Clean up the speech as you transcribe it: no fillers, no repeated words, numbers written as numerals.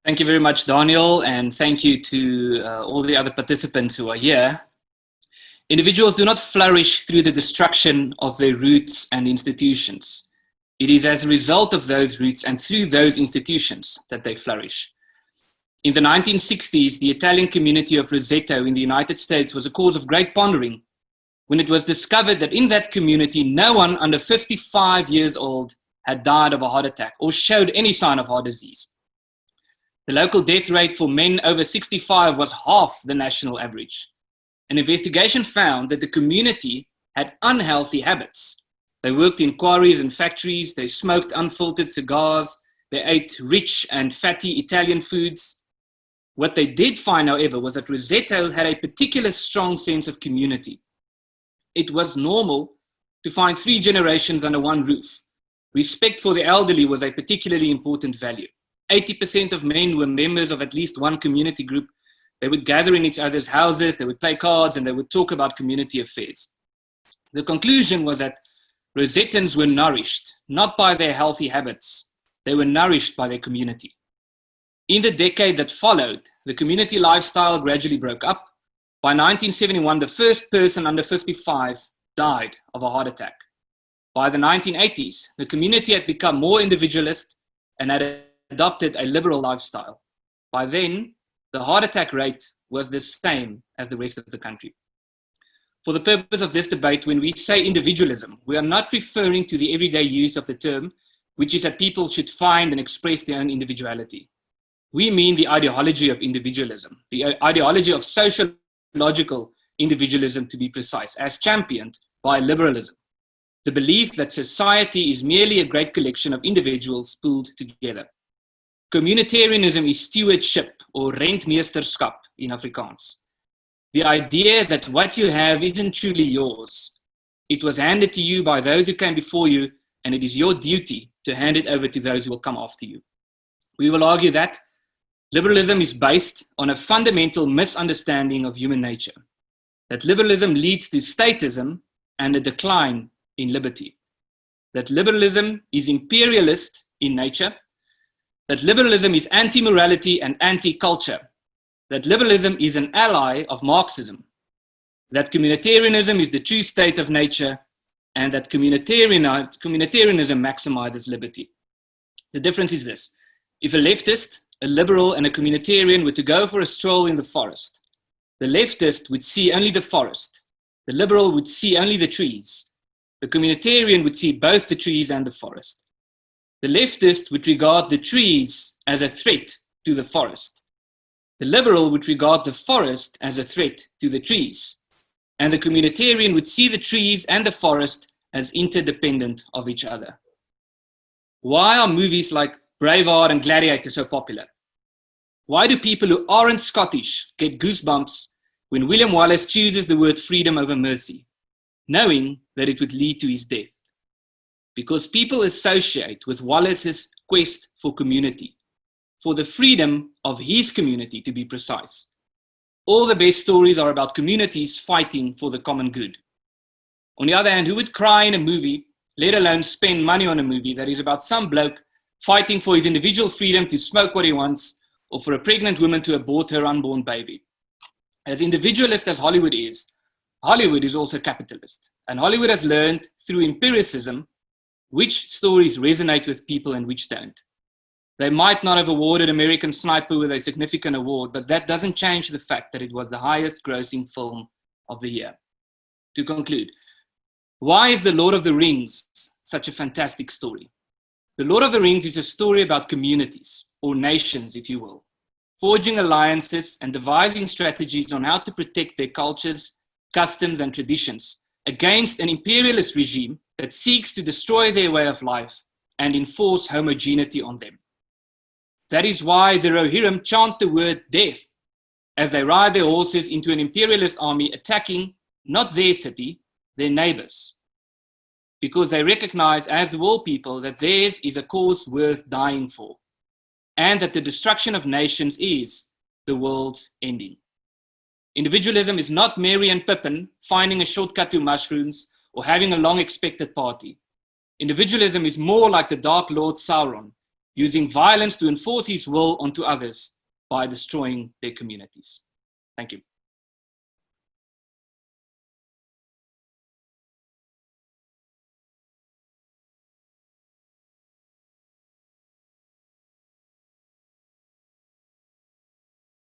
Thank you very much, Daniel, and thank you to all the other participants who are here. Individuals do not flourish through the destruction of their roots and institutions. It is as a result of those roots and through those institutions that they flourish. In the 1960s, the Italian community of Roseto in the United States was a cause of great pondering when it was discovered that in that community, no one under 55 years old had died of a heart attack or showed any sign of heart disease. The local death rate for men over 65 was half the national average. An investigation found that the community had unhealthy habits. They worked in quarries and factories, they smoked unfiltered cigars, they ate rich and fatty Italian foods. What they did find, however, was that Roseto had a particular strong sense of community. It was normal to find 3 generations under one roof. Respect for the elderly was a particularly important value. 80% of men were members of at least one community group. They would gather in each other's houses, they would play cards, and they would talk about community affairs. The conclusion was that Rosetans were nourished, not by their healthy habits, they were nourished by their community. In the decade that followed, the community lifestyle gradually broke up. By 1971, the first person under 55 died of a heart attack. By the 1980s, the community had become more individualist and had adopted a liberal lifestyle. By then, the heart attack rate was the same as the rest of the country. For the purpose of this debate, when we say individualism, we are not referring to the everyday use of the term, which is that people should find and express their own individuality. We mean the ideology of individualism, the ideology of sociological individualism, to be precise, as championed by liberalism. The belief that society is merely a great collection of individuals pulled together. Communitarianism is stewardship or rentmeesterskap in Afrikaans. The idea that what you have isn't truly yours. It was handed to you by those who came before you, and it is your duty to hand it over to those who will come after you. We will argue that liberalism is based on a fundamental misunderstanding of human nature, that liberalism leads to statism and a decline in liberty, that liberalism is imperialist in nature, that liberalism is anti-morality and anti-culture, that liberalism is an ally of Marxism, that communitarianism is the true state of nature, and that communitarianism maximizes liberty. The difference is this: if a leftist, a liberal, and a communitarian were to go for a stroll in the forest, the leftist would see only the forest, the liberal would see only the trees, the communitarian would see both the trees and the forest. The leftist would regard the trees as a threat to the forest. The liberal would regard the forest as a threat to the trees. And the communitarian would see the trees and the forest as interdependent of each other. Why are movies like Braveheart and Gladiator so popular? Why do people who aren't Scottish get goosebumps when William Wallace chooses the word freedom over mercy, knowing that it would lead to his death? Because people associate with Wallace's quest for community, for the freedom of his community, to be precise. All the best stories are about communities fighting for the common good. On the other hand, who would cry in a movie, let alone spend money on a movie that is about some bloke fighting for his individual freedom to smoke what he wants, or for a pregnant woman to abort her unborn baby? As individualist as Hollywood is also capitalist. And Hollywood has learned through empiricism which stories resonate with people and which don't. They might not have awarded American Sniper with a significant award, but that doesn't change the fact that it was the highest grossing film of the year. To conclude, why is The Lord of the Rings such a fantastic story? The Lord of the Rings is a story about communities, or nations, if you will, forging alliances and devising strategies on how to protect their cultures, customs, and traditions against an imperialist regime that seeks to destroy their way of life and enforce homogeneity on them. That is why the Rohirrim chant the word death as they ride their horses into an imperialist army attacking not their city, their neighbors, because they recognize as the world people that theirs is a cause worth dying for, and that the destruction of nations is the world's ending. Individualism is not Merry and Pippin finding a shortcut to mushrooms or having a long expected party. Individualism is more like the Dark Lord Sauron, using violence to enforce his will onto others by destroying their communities. Thank you.